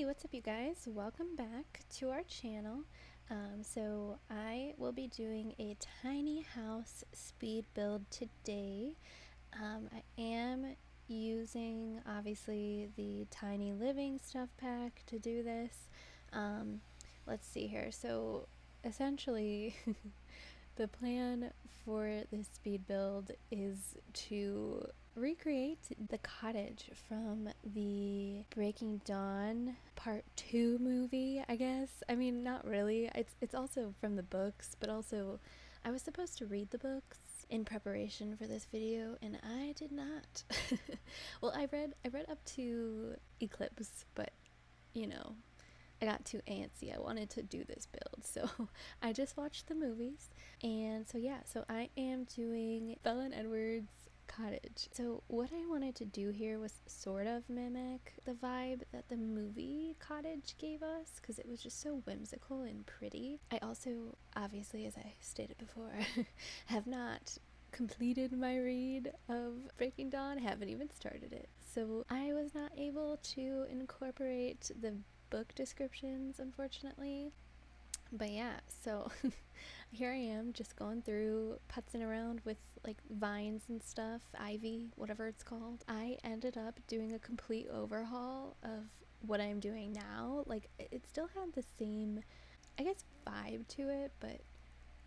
Hey, what's up, you guys? Welcome back to our channel. So I will be doing a tiny house speed build today. I am using, obviously, the Tiny Living stuff pack to do this. Let's see here. So essentially, the plan for this speed build is to recreate the cottage from the Breaking Dawn Part 2 movie, I guess. I mean, not really. It's also from the books, but also I was supposed to read the books in preparation for this video, and I did not. Well, I read up to Eclipse, but you know, I got too antsy. I wanted to do this build, so I just watched the movies. And so yeah, so I am doing Bella and Edward's cottage. So what I wanted to do here was sort of mimic the vibe that the movie cottage gave us, because it was just so whimsical and pretty. I also, obviously, as I stated before, have not completed my read of Breaking Dawn. Haven't even started it, so I was not able to incorporate the book descriptions, unfortunately. But yeah, so here I am just going through, putzing around with like vines and stuff, ivy, whatever it's called. I ended up doing a complete overhaul of what I'm doing now. Like, it still had the same, I guess, vibe to it, but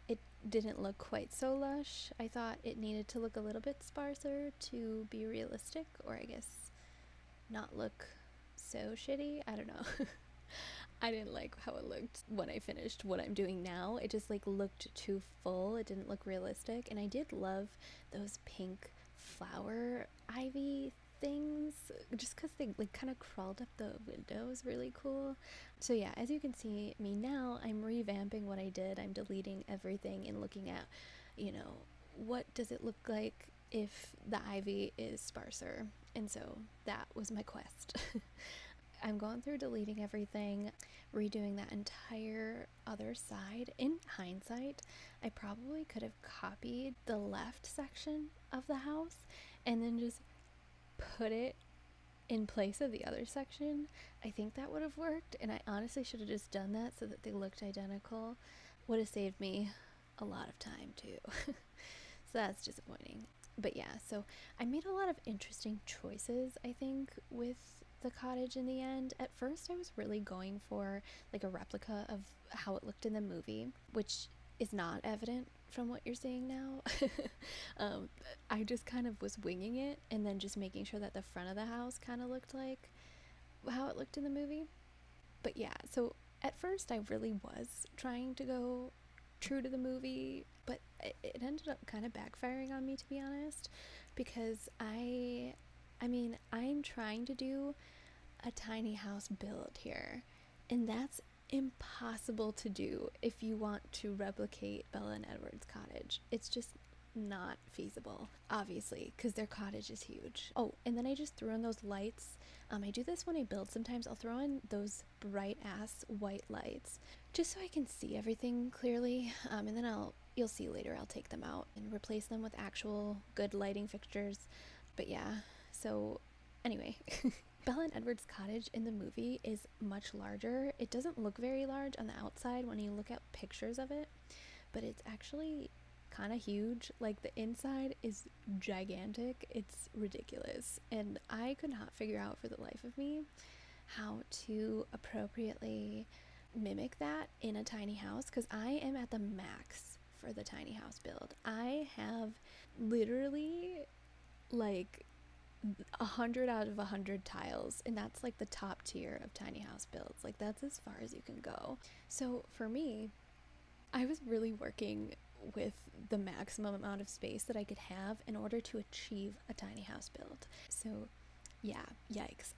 it didn't look quite so lush. I thought it needed to look a little bit sparser to be realistic, or I guess not look so shitty. I don't know. I didn't like how it looked when I finished what I'm doing now. It just like looked too full. It didn't look realistic. And I did love those pink flower ivy things, just because they like kind of crawled up the windows. Really cool. So yeah, as you can see me now, I'm revamping what I did. I'm deleting everything and looking at, what does it look like if the ivy is sparser. And so that was my quest. I'm going through deleting everything, redoing that entire other side. In hindsight, I probably could have copied the left section of the house and then just put it in place of the other section. I think that would have worked, and I honestly should have just done that so that they looked identical. Would have saved me a lot of time too. So that's disappointing. But yeah, so I made a lot of interesting choices, I think, with the cottage in the end. At first, I was really going for like a replica of how it looked in the movie, which is not evident from what you're seeing now. I just kind of was winging it and then just making sure that the front of the house kind of looked like how it looked in the movie. But yeah, so at first I really was trying to go true to the movie, but it ended up kind of backfiring on me, to be honest, because I'm trying to do a tiny house build here, and that's impossible to do if you want to replicate Bella and Edward's cottage. It's just not feasible, obviously, because their cottage is huge. Oh, and then I just threw in those lights. I do this when I build. Sometimes I'll throw in those bright ass white lights just so I can see everything clearly, and then you'll see later I'll take them out and replace them with actual good lighting fixtures. But yeah, so anyway, Bella and Edward's cottage in the movie is much larger. It doesn't look very large on the outside when you look at pictures of it, but it's actually kind of huge. Like, the inside is gigantic. It's ridiculous, and I could not figure out for the life of me how to appropriately mimic that in a tiny house, because I am at the max for the tiny house build. I have literally like 100 out of 100 tiles, and that's like the top tier of tiny house builds. Like, that's as far as you can go. So for me, I was really working with the maximum amount of space that I could have in order to achieve a tiny house build. So yeah, yikes.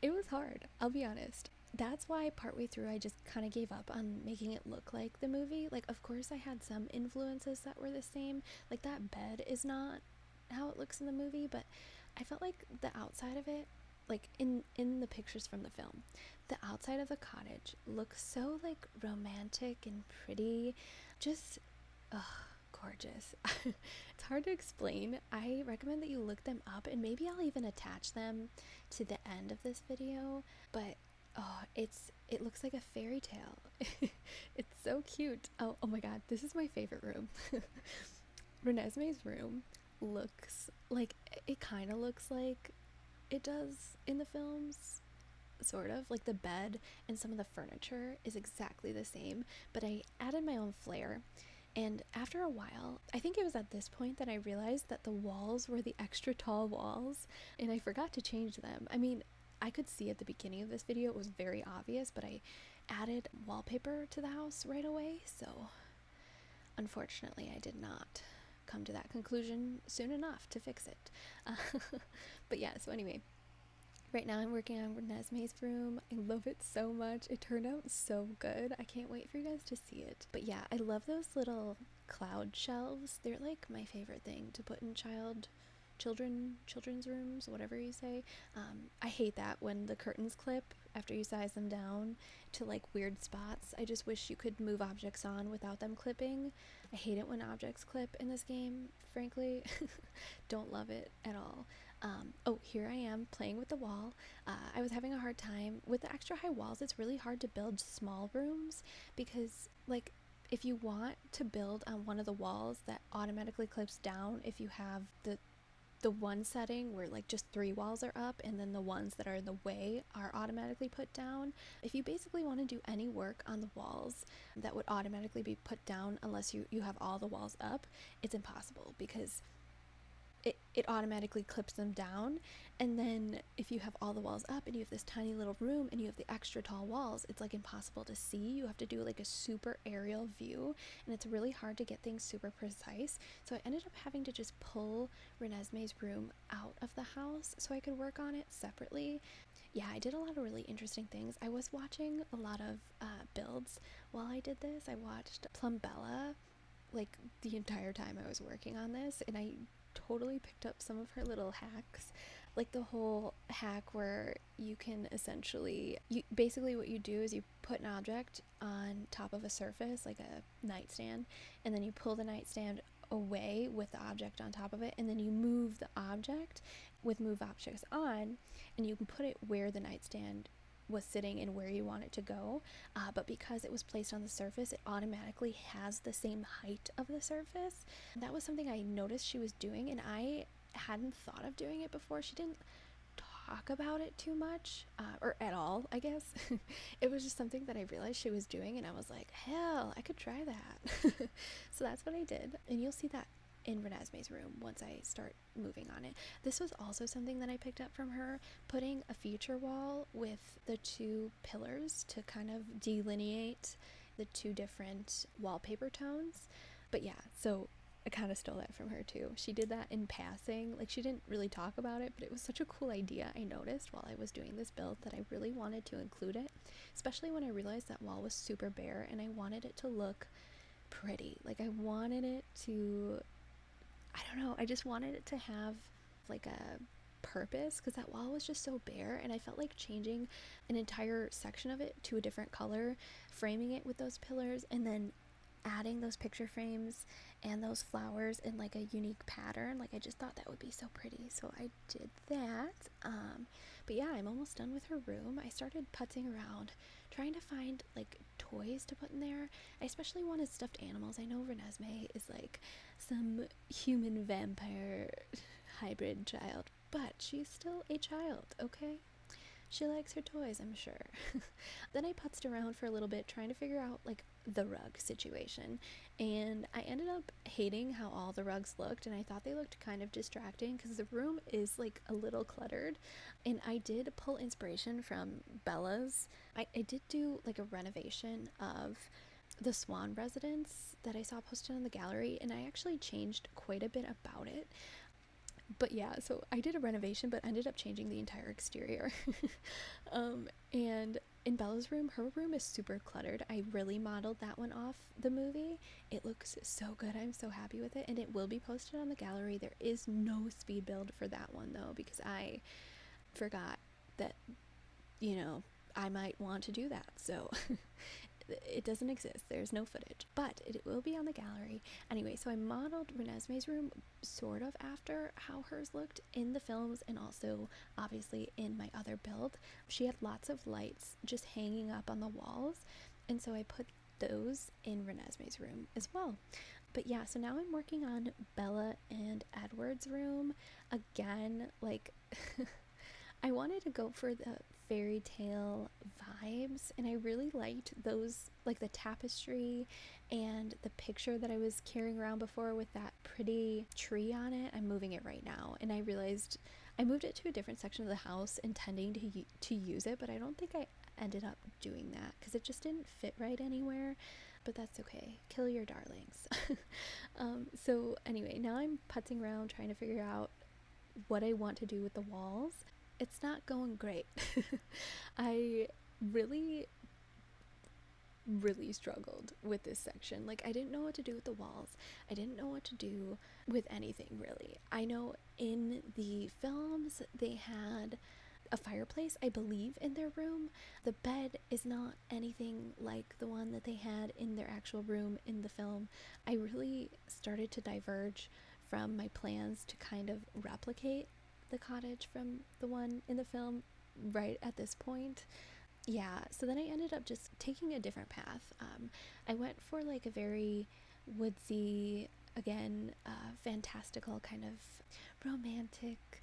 It was hard, I'll be honest. That's why partway through I just kind of gave up on making it look like the movie. Like, of course I had some influences that were the same. Like, that bed is not how it looks in the movie, but I felt like the outside of it, like in the pictures from the film, the outside of the cottage looks so like romantic and pretty, just gorgeous. It's hard to explain. I recommend that you look them up, and maybe I'll even attach them to the end of this video. But it looks like a fairy tale. It's so cute. Oh my god, this is my favorite room. Renesmee's room looks like, it kind of looks like it does in the films, sort of. Like the bed and some of the furniture is exactly the same, but I added my own flair. And after a while, I think it was at this point that I realized that the walls were the extra tall walls, and I forgot to change them. I mean, I could see at the beginning of this video it was very obvious, but I added wallpaper to the house right away, so unfortunately I did not come to that conclusion soon enough to fix it. But yeah, so anyway, right now I'm working on Renesmee's room. I love it so much. It turned out so good. I can't wait for you guys to see it. But yeah, I love those little cloud shelves. They're like my favorite thing to put in children's rooms, whatever you say. I hate that when the curtains clip after you size them down to like weird spots. I just wish you could move objects on without them clipping. I hate it when objects clip in this game, frankly. Don't love it at all. Oh, here I am playing with the wall. I was having a hard time with the extra high walls. It's really hard to build small rooms because, like, if you want to build on one of the walls that automatically clips down, if you have the one setting where like just 3 walls are up and then the ones that are in the way are automatically put down. If you basically want to do any work on the walls that would automatically be put down unless you have all the walls up, it's impossible because it automatically clips them down. And then if you have all the walls up and you have this tiny little room and you have the extra tall walls, it's like impossible to see. You have to do like a super aerial view, and it's really hard to get things super precise. So I ended up having to just pull Renesmee's room out of the house so I could work on it separately. Yeah, I did a lot of really interesting things. I was watching a lot of builds while I did this. I watched Plumbella like the entire time I was working on this, and I totally picked up some of her little hacks, like the whole hack where you can essentially, basically what you do is you put an object on top of a surface like a nightstand, and then you pull the nightstand away with the object on top of it, and then you move the object with move objects on, and you can put it where the nightstand was sitting and where you want it to go, but because it was placed on the surface, it automatically has the same height of the surface. That was something I noticed she was doing, and I hadn't thought of doing it before. She didn't talk about it too much, or at all, I guess. It was just something that I realized she was doing, and I was like, hell, I could try that. So that's what I did, and you'll see that in Renesmee's room once I start moving on it. This was also something that I picked up from her, putting a feature wall with the 2 pillars to kind of delineate the 2 different wallpaper tones. But yeah, so I kind of stole that from her too. She did that in passing, like she didn't really talk about it, but it was such a cool idea I noticed while I was doing this build that I really wanted to include it, especially when I realized that wall was super bare and I wanted it to look pretty. Like I wanted it to, I don't know, I just wanted it to have like a purpose because that wall was just so bare, and I felt like changing an entire section of it to a different color, framing it with those pillars, and then adding those picture frames and those flowers in like a unique pattern. Like I just thought that would be so pretty, so I did that. But yeah, I'm almost done with her room. I started putzing around trying to find like toys to put in there. I especially wanted stuffed animals. I know Renesmee is like some human vampire hybrid child, but she's still a child, okay? She likes her toys, I'm sure. Then I putzed around for a little bit trying to figure out like the rug situation, and I ended up hating how all the rugs looked, and I thought they looked kind of distracting because the room is like a little cluttered. And I did pull inspiration from Bella's. I did do like a renovation of the Swan residence that I saw posted on the gallery, and I actually changed quite a bit about it. But yeah, so I did a renovation but ended up changing the entire exterior. And in Bella's room, her room is super cluttered. I really modeled that one off the movie. It looks so good. I'm so happy with it, and it will be posted on the gallery. There is no speed build for that one though, because I forgot that, I might want to do that. So it doesn't exist. There's no footage, but it will be on the gallery. Anyway, so I modeled Renesmee's room sort of after how hers looked in the films, and also obviously in my other build. She had lots of lights just hanging up on the walls, and so I put those in Renesmee's room as well. But yeah, so now I'm working on Bella and Edward's room again. Like I wanted to go for the fairy tale vibes, and I really liked those, like the tapestry and the picture that I was carrying around before with that pretty tree on it. I'm moving it right now, and I realized I moved it to a different section of the house intending to use it, but I don't think I ended up doing that because it just didn't fit right anywhere. But that's okay. Kill your darlings. So anyway, now I'm putzing around trying to figure out what I want to do with the walls. It's not going great. I really struggled with this section. Like, I didn't know what to do with the walls. I didn't know what to do with anything, really. I know in the films they had a fireplace, I believe, in their room. The bed is not anything like the one that they had in their actual room in the film. I really started to diverge from my plans to kind of replicate the cottage from the one in the film right at this point. Yeah, so then I ended up just taking a different path. I went for like a very woodsy, again, fantastical kind of romantic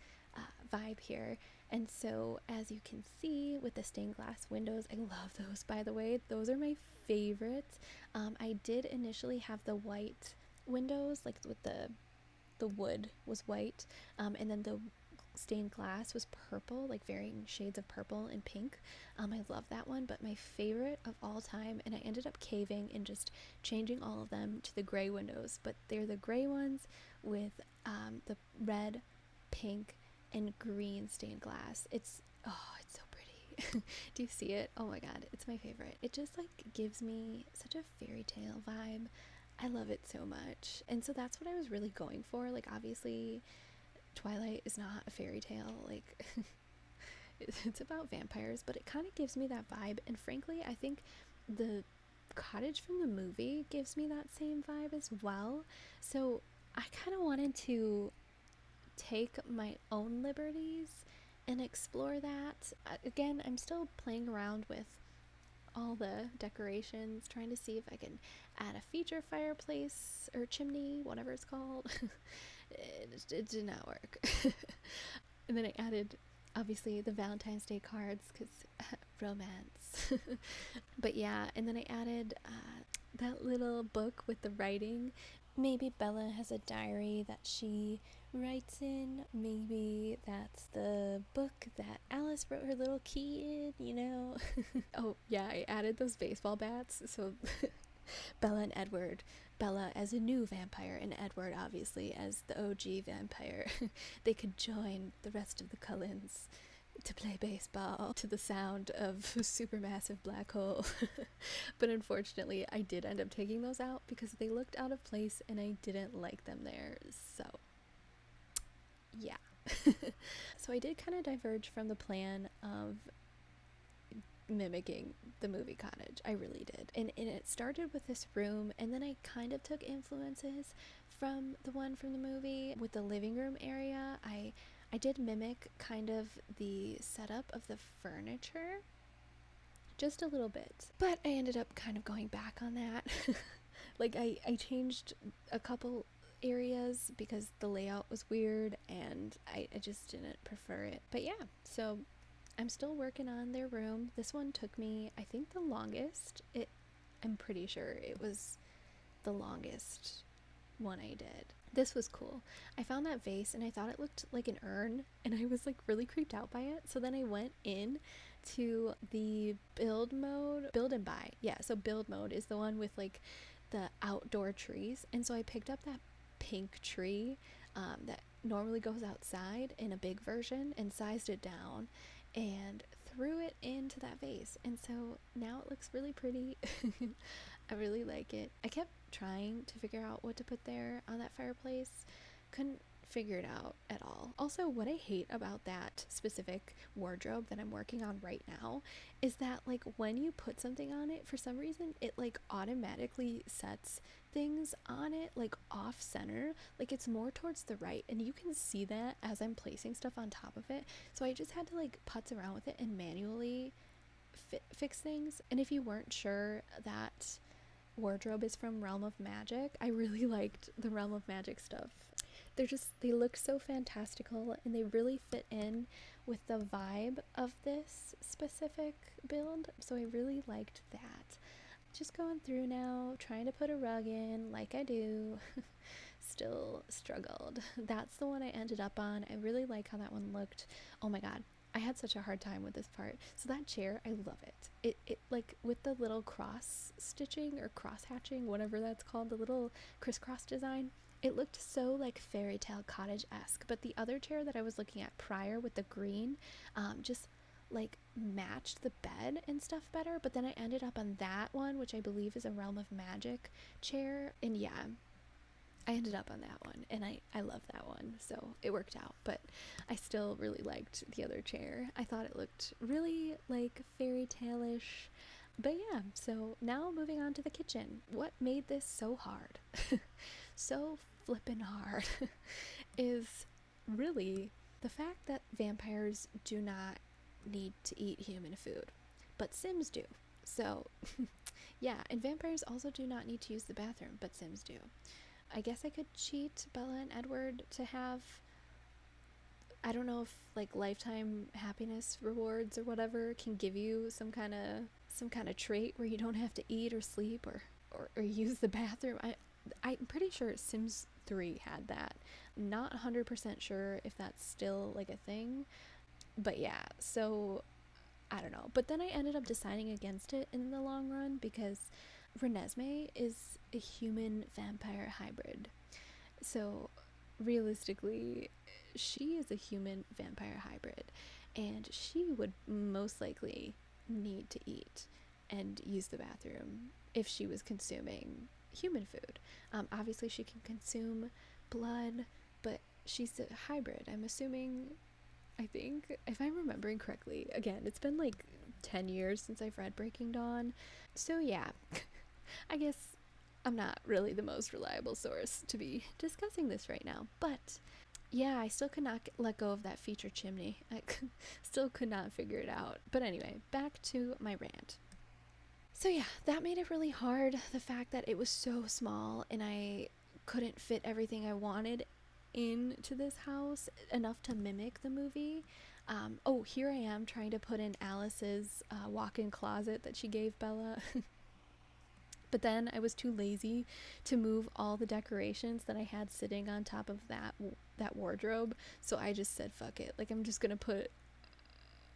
vibe here. And so as you can see with the stained glass windows, I love those, by the way. Those are my favorites. I did initially have the white windows, like with the wood was white, and then the stained glass was purple, like varying shades of purple and pink. I love that one, but my favorite of all time, and I ended up caving and just changing all of them to the gray windows, but they're the gray ones with the red, pink, and green stained glass. It's so pretty. Do you see it? Oh my god, it's my favorite. It just like gives me such a fairy tale vibe. I love it so much. And so that's what I was really going for. Like, obviously Twilight is not a fairy tale, like it's about vampires, but it kind of gives me that vibe. And frankly, I think the cottage from the movie gives me that same vibe as well. So I kind of wanted to take my own liberties and explore that. Again, I'm still playing around with all the decorations, trying to see if I can add a feature fireplace or chimney, whatever it's called. It did not work. And then I added, obviously, the Valentine's Day cards because romance. But yeah, and then I added that little book with the writing. Maybe Bella has a diary that she writes in. Maybe that's the book that Alice wrote her little key in, you know? Oh, yeah, I added those baseball bats. So Bella and Edward. Bella as a new vampire, and Edward obviously as the OG vampire. They could join the rest of the Cullens to play baseball to the sound of Supermassive Black Hole. But unfortunately, I did end up taking those out because they looked out of place and I didn't like them there. So, yeah. So I did kind of diverge from the plan of mimicking the movie cottage. I really did. And it started with this room, and then I kind of took influences from the one from the movie with the living room area. I did mimic kind of the setup of the furniture just a little bit, but I ended up kind of going back on that. Like I changed a couple areas because the layout was weird and I just didn't prefer it. But yeah, so I'm still working on their room. This one took me, I think, the longest. I'm pretty sure it was the longest one I did. This was cool. I found that vase and I thought it looked like an urn, and I was like really creeped out by it. So then I went in to the build mode, build and buy. Yeah, so build mode is the one with like the outdoor trees. And so I picked up that pink tree that normally goes outside in a big version and sized it down and threw it into that vase. And so now it looks really pretty. I really like it. I kept trying to figure out what to put there on that fireplace. Couldn't figure it out at all. Also, what I hate about that specific wardrobe that I'm working on right now is that, like, when you put something on it, for some reason, it, like, automatically sets things on it, like, off center. Like, it's more towards the right, and you can see that as I'm placing stuff on top of it. So I just had to, like, putz around with it and manually fix things. And if you weren't sure, that wardrobe is from Realm of Magic. I really liked the Realm of Magic stuff. They look so fantastical, and they really fit in with the vibe of this specific build, so I really liked that. Just going through now, trying to put a rug in like I do. Still struggled. That's the one I ended up on. I really like how that one looked. Oh my god, I had such a hard time with this part. So that chair, I love it. It like, with the little cross stitching or cross hatching, whatever that's called, the little crisscross design, it looked so like fairy tale cottage-esque. But the other chair that I was looking at prior with the green, just like matched the bed and stuff better. But then I ended up on that one, which I believe is a Realm of Magic chair, and yeah, I ended up on that one, and I love that one, so it worked out. But I still really liked the other chair. I thought it looked really like fairy tale-ish. But yeah, so now moving on to the kitchen. What made this so hard, so flippin' hard, is really the fact that vampires do not need to eat human food, but Sims do. So yeah, and vampires also do not need to use the bathroom, but Sims do. I guess I could cheat Bella and Edward to have, I don't know if, like, lifetime happiness rewards or whatever can give you some kind of trait where you don't have to eat or sleep or use the bathroom. I'm pretty sure Sims 3 had that. Not 100% sure if that's still like a thing, but yeah, so I don't know. But then I ended up deciding against it in the long run because Renesmee is a human vampire hybrid. So realistically, she is a human vampire hybrid, and she would most likely need to eat and use the bathroom if she was consuming human food. Obviously, she can consume blood, but she's a hybrid. I'm assuming, I think, if I'm remembering correctly, again, it's been like 10 years since I've read Breaking Dawn. So yeah, I guess I'm not really the most reliable source to be discussing this right now. But yeah, I still could not let go of that feature chimney. I still could not figure it out. But anyway, back to my rant. So yeah, that made it really hard. The fact that it was so small and I couldn't fit everything I wanted into this house enough to mimic the movie. Oh, here I am trying to put in Alice's walk-in closet that she gave Bella. But then I was too lazy to move all the decorations that I had sitting on top of that wardrobe. So I just said, fuck it. Like, I'm just gonna put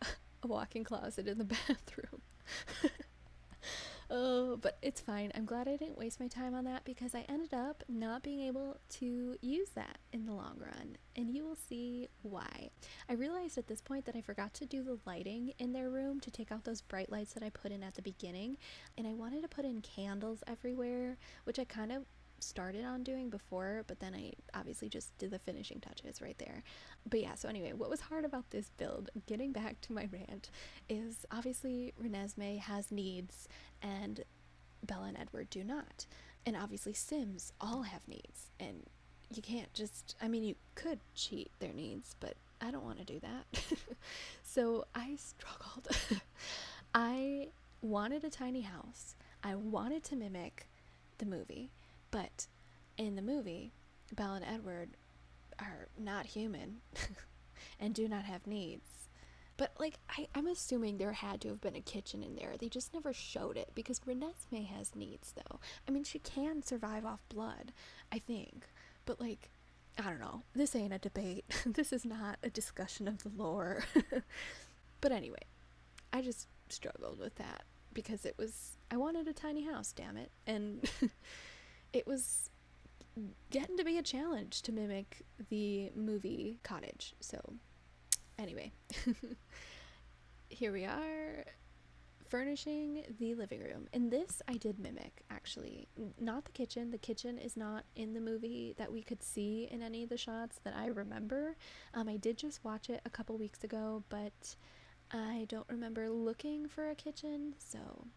a walk-in closet in the bathroom. Oh, but it's fine. I'm glad I didn't waste my time on that because I ended up not being able to use that in the long run, and you will see why. I realized at this point that I forgot to do the lighting in their room to take out those bright lights that I put in at the beginning, and I wanted to put in candles everywhere, which I kind of started on doing before, but then I obviously just did the finishing touches right there. But yeah, so anyway, what was hard about this build, getting back to my rant, is obviously Renesmee has needs and Bella and Edward do not. And obviously Sims all have needs, and you can't just, I mean, you could cheat their needs, but I don't want to do that. So I struggled. I wanted a tiny house. I wanted to mimic the movie, but in the movie, Bella and Edward are not human and do not have needs. But, like, I'm assuming there had to have been a kitchen in there. They just never showed it because Renesmee has needs, though. I mean, she can survive off blood, I think. But, like, I don't know. This ain't a debate. This is not a discussion of the lore. But anyway, I just struggled with that because I wanted a tiny house, damn it. And it was getting to be a challenge to mimic the movie cottage. So anyway, here we are furnishing the living room. And this I did mimic, actually. Not the kitchen. The kitchen is not in the movie that we could see in any of the shots that I remember. I did just watch it a couple weeks ago, but I don't remember looking for a kitchen, so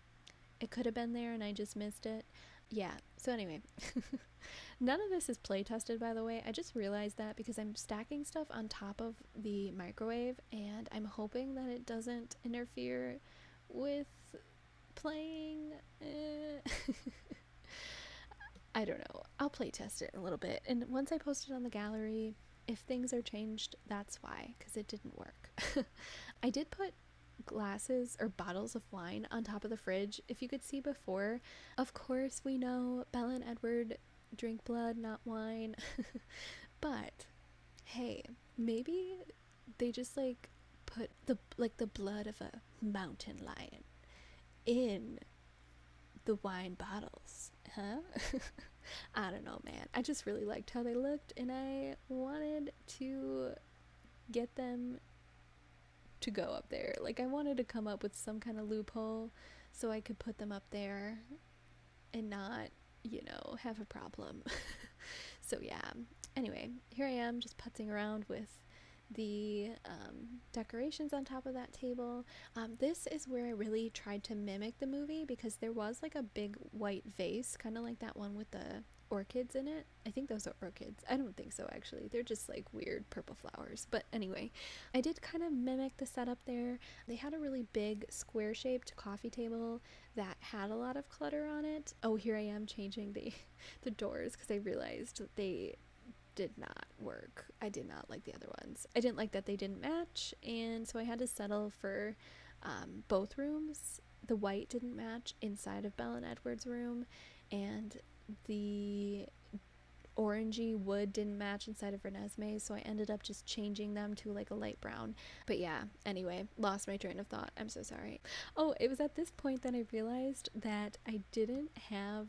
it could have been there and I just missed it. Yeah, so anyway, none of this is play tested, by the way. I just realized that because I'm stacking stuff on top of the microwave and I'm hoping that it doesn't interfere with playing. I don't know. I'll play test it in a little bit. And once I post it on the gallery, if things are changed, that's why, because it didn't work. I did put glasses or bottles of wine on top of the fridge. If you could see before, of course we know Bella and Edward drink blood, not wine. But hey, maybe they just like put the blood of a mountain lion in the wine bottles, huh? I don't know, man. I just really liked how they looked and I wanted to get them to go up there. Like, I wanted to come up with some kind of loophole so I could put them up there and not, have a problem. So yeah, anyway, here I am just putzing around with the decorations on top of that table. This is where I really tried to mimic the movie because there was like a big white vase, kind of like that one with the orchids in it. I think those are orchids. I don't think so, actually. They're just like weird purple flowers. But anyway, I did kind of mimic the setup there. They had a really big square shaped coffee table that had a lot of clutter on it. Oh, here I am changing the doors because I realized that they did not work. I did not like the other ones. I didn't like that they didn't match, and so I had to settle for both rooms. The white didn't match inside of Belle and Edward's room, and the orangey wood didn't match inside of Renesmee's, so I ended up just changing them to like a light brown. But yeah, anyway, lost my train of thought. I'm so sorry. Oh, it was at this point that I realized that I didn't have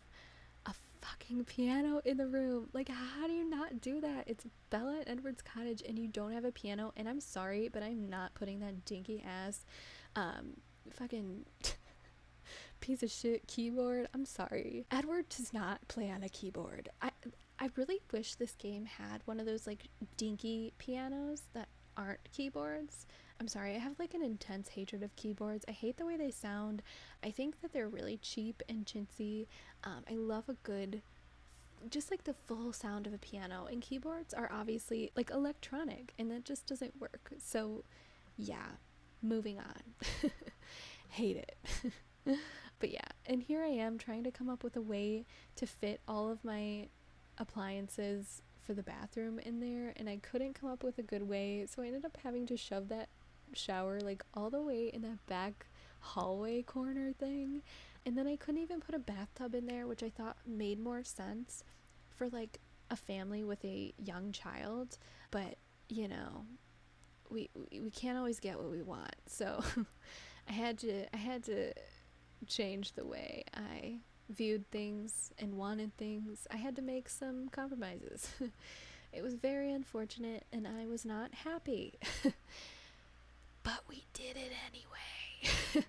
a fucking piano in the room. Like, how do you not do that? It's Bella and Edward's cottage and you don't have a piano, and I'm sorry, but I'm not putting that dinky ass fucking piece of shit keyboard. I'm sorry. Edward does not play on a keyboard. I really wish this game had one of those like dinky pianos that aren't keyboards. I'm sorry, I have like an intense hatred of keyboards. I hate the way they sound. I think that they're really cheap and chintzy. I love a good, just like the full sound of a piano, and keyboards are obviously like electronic and that just doesn't work. So yeah, moving on. Hate it. But yeah, and here I am trying to come up with a way to fit all of my appliances for the bathroom in there, and I couldn't come up with a good way, so I ended up having to shove that shower like all the way in that back hallway corner thing, and then I couldn't even put a bathtub in there, which I thought made more sense for like a family with a young child, but we can't always get what we want, so I had to change the way I viewed things and wanted things. I had to make some compromises. It was very unfortunate and I was not happy. But we did it anyway.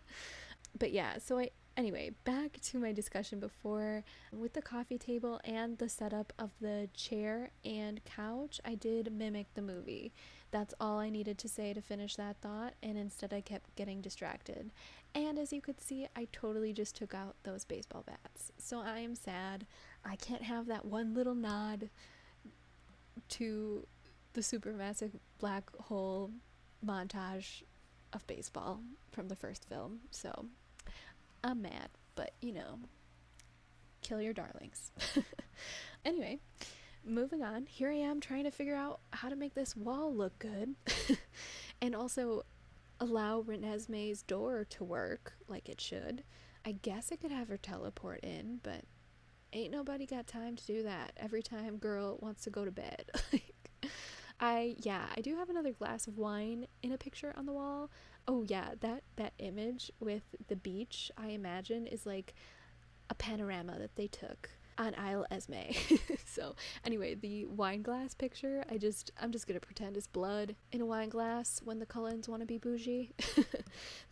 But yeah, so anyway, back to my discussion before with the coffee table and the setup of the chair and couch. I did mimic the movie. That's all I needed to say to finish that thought, and instead I kept getting distracted. And as you could see, I totally just took out those baseball bats. So I am sad. I can't have that one little nod to the supermassive black hole montage of baseball from the first film. So I'm mad, but kill your darlings. Anyway, moving on. Here I am trying to figure out how to make this wall look good and also allow Renesmee's door to work like it should. I guess I could have her teleport in, but ain't nobody got time to do that every time girl wants to go to bed. I do have another glass of wine in a picture on the wall. Oh yeah, that image with the beach, I imagine, is like a panorama that they took on Isle Esme. So anyway, the wine glass picture, I'm just gonna pretend it's blood in a wine glass when the Cullens want to be bougie.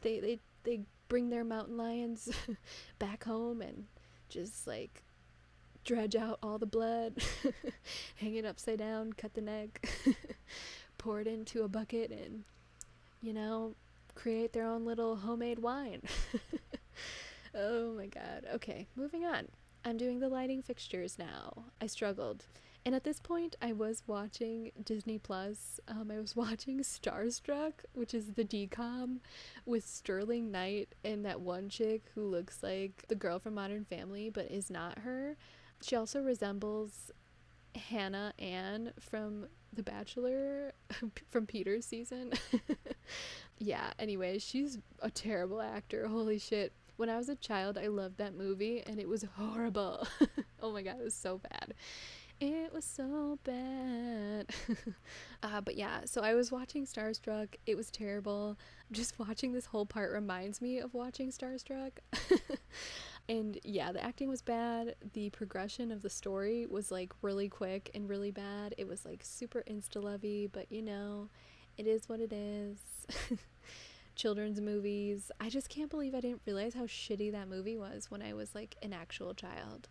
they bring their mountain lions back home and just like dredge out all the blood, hang it upside down, cut the neck, pour it into a bucket, and, you know, create their own little homemade wine. Oh my god. Okay, moving on. I'm doing the lighting fixtures now. I struggled. And at this point, I was watching Disney Plus. I was watching Starstruck, which is the DCOM with Sterling Knight and that one chick who looks like the girl from Modern Family but is not her. She also resembles Hannah Ann from The Bachelor, from Peter's season. Yeah, anyway, she's a terrible actor. Holy shit. When I was a child, I loved that movie, and it was horrible. Oh my god, it was so bad. It was so bad. But yeah, so I was watching Starstruck. It was terrible. Just watching this whole part reminds me of watching Starstruck. And yeah, the acting was bad. The progression of the story was like really quick and really bad. It was like super insta-lovey, but you know, it is what it is. Children's movies. I just can't believe I didn't realize how shitty that movie was when I was like an actual child.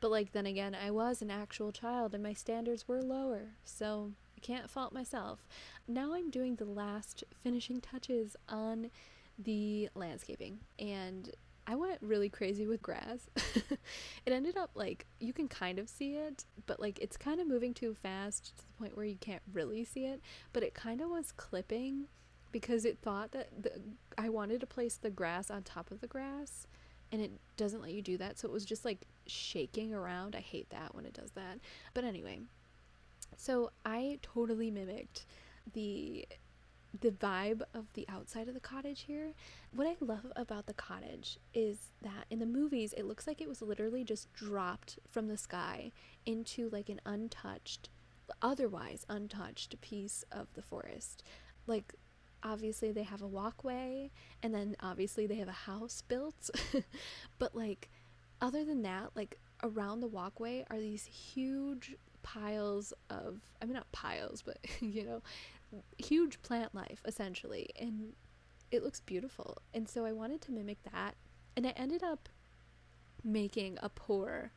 But like then again, I was an actual child and my standards were lower, so I can't fault myself. Now I'm doing the last finishing touches on the landscaping, and I went really crazy with grass. It ended up like you can kind of see it, but like it's kind of moving too fast to the point where you can't really see it, but it kind of was clipping because it thought that I wanted to place the grass on top of the grass, and it doesn't let you do that, so it was just like shaking around. I hate that when it does that. But anyway, so I totally mimicked the vibe of the outside of the cottage here. What I love about the cottage is that in the movies it looks like it was literally just dropped from the sky into like an otherwise untouched piece of the forest. Like obviously they have a walkway, and then obviously they have a house built. But like other than that, like around the walkway are these huge piles of, I mean not piles, but you know, huge plant life essentially, and it looks beautiful. And so I wanted to mimic that, and I ended up making a poor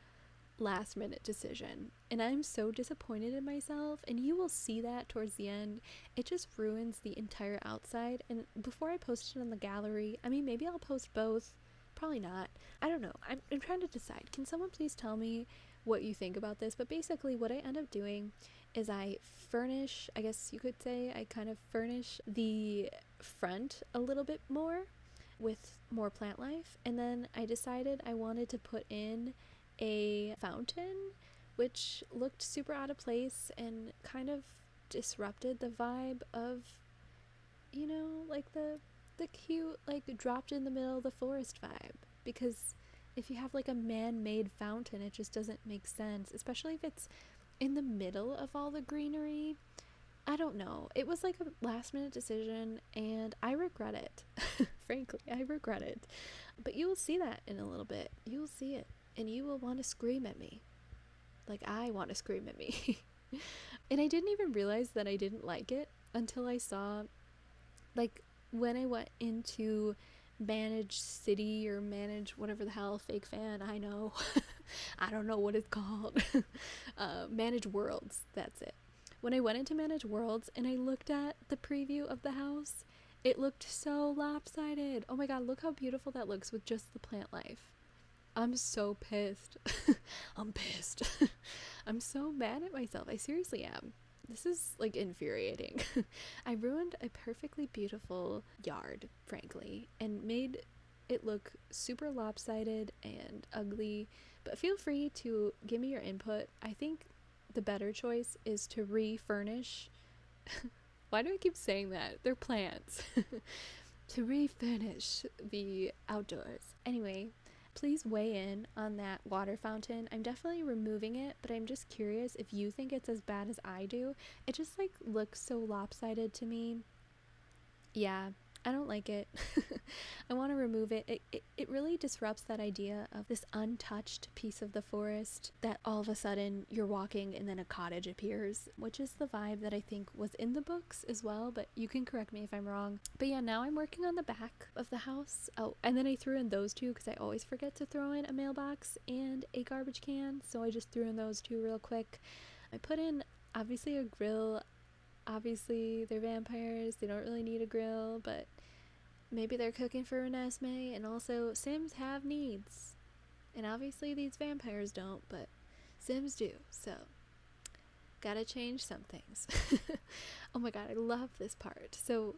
last minute decision, and I'm so disappointed in myself, and you will see that towards the end. It just ruins the entire outside. And before I post it on the gallery, I mean maybe I'll post both, probably not, I don't know. I'm trying to decide. Can someone please tell me what you think about this? But basically what I end up doing is I furnish, I guess you could say, I kind of furnish the front a little bit more with more plant life. And then I decided I wanted to put in a fountain, which looked super out of place and kind of disrupted the vibe of, you know, like the cute, like dropped in the middle of the forest vibe. Because if you have like a man-made fountain, it just doesn't make sense, especially if it's in the middle of all the greenery. I don't know. It was like a last minute decision and I regret it. Frankly, I regret it. But you will see that in a little bit. You will see it and you will want to scream at me. Like I want to scream at me. And I didn't even realize that I didn't like it until I saw, like, when I went into Manage City or Manage whatever the hell, fake fan, I know. I don't know what it's called. Manage Worlds, that's it. When I went into Manage Worlds and I looked at the preview of the house, it looked so lopsided. Oh my god, look how beautiful that looks with just the plant life. I'm so pissed. I'm pissed. I'm so mad at myself. I seriously am. This is like infuriating. I ruined a perfectly beautiful yard, frankly, and made it look super lopsided and ugly. But feel free to give me your input. I think the better choice is to refurnish. Why do I keep saying that? They're plants. To refurnish the outdoors. Anyway, please weigh in on that water fountain. I'm definitely removing it, but I'm just curious if you think it's as bad as I do. It just like looks so lopsided to me. Yeah, I don't like it. I want to remove it. It really disrupts that idea of this untouched piece of the forest that all of a sudden you're walking and then a cottage appears, which is the vibe that I think was in the books as well, but you can correct me if I'm wrong. But yeah, now I'm working on the back of the house. Oh, and then I threw in those two because I always forget to throw in a mailbox and a garbage can, so I just threw in those two real quick. I put in obviously a grill. Obviously, they're vampires. They don't really need a grill, but maybe they're cooking for Renesmee, and also Sims have needs. And obviously these vampires don't, but Sims do, so gotta change some things. Oh my god, I love this part. So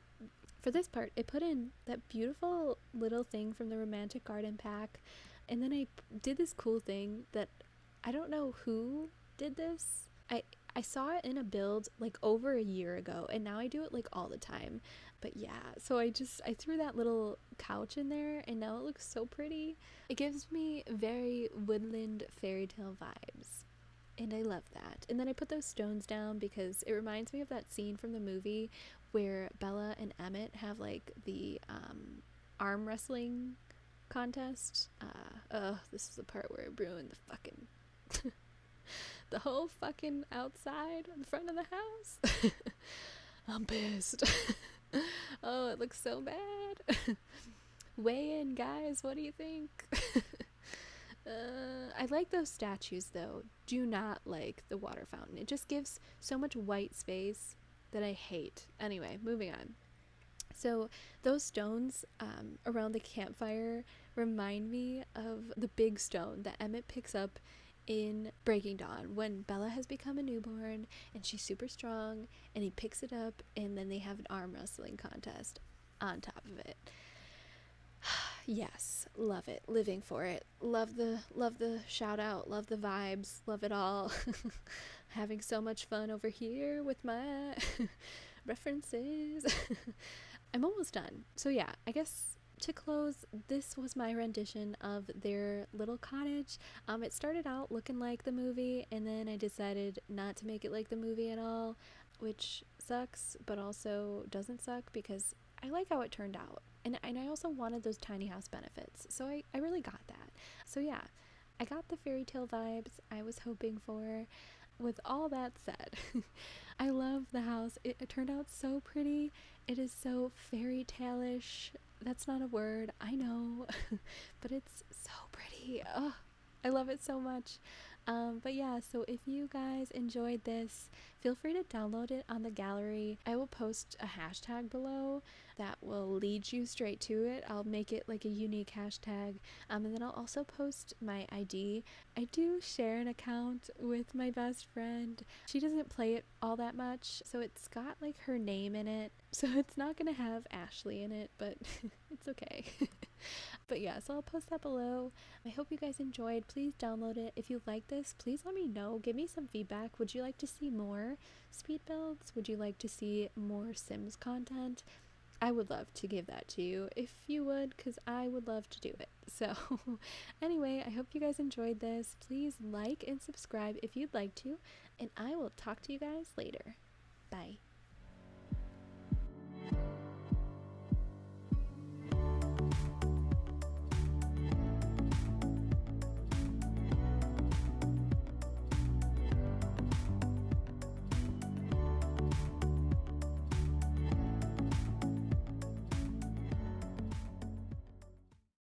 for this part, I put in that beautiful little thing from the Romantic Garden pack, and then I did this cool thing that I don't know who did this. I saw it in a build like over a year ago, and now I do it like all the time. But yeah, so I threw that little couch in there, and now it looks so pretty. It gives me very woodland fairy tale vibes, and I love that. And then I put those stones down because it reminds me of that scene from the movie where Bella and Emmett have like the arm wrestling contest. This is the part where I ruined the fucking the whole fucking outside, the front of the house. I'm pissed. Oh, it looks so bad. Weigh in, guys. What do you think? I like those statues, though. Do not like the water fountain. It just gives so much white space that I hate. Anyway, moving on. So those stones around the campfire remind me of the big stone that Emmett picks up in Breaking Dawn when Bella has become a newborn and she's super strong, and he picks it up and then they have an arm wrestling contest on top of it. Yes, love it, living for it. Love the shout out, love the vibes, love it all. Having so much fun over here with my references. I'm almost done. So yeah, I guess to close, this was my rendition of their little cottage. It started out looking like the movie, and then I decided not to make it like the movie at all, which sucks, but also doesn't suck because I like how it turned out. And I also wanted those tiny house benefits, so I really got that. So yeah, I got the fairy tale vibes I was hoping for. With all that said, I love the house. It turned out so pretty. It is so fairy tale-ish. That's not a word, I know, but it's so pretty. Oh, I love it so much. But yeah, so if you guys enjoyed this, feel free to download it on the gallery. I will post a hashtag below that will lead you straight to it. I'll make it like a unique hashtag, and then I'll also post my ID. I do share an account with my best friend. She doesn't play it all that much, so it's got like her name in it, so it's not gonna have Ashley in it, but it's okay. But yeah, so I'll post that below. I hope you guys enjoyed. Please download it. If you like this, please let me know. Give me some feedback. Would you like to see more speed builds? Would you like to see more Sims content? I would love to give that to you if you would, because I would love to do it. So anyway, I hope you guys enjoyed this. Please like and subscribe if you'd like to, and I will talk to you guys later. Bye.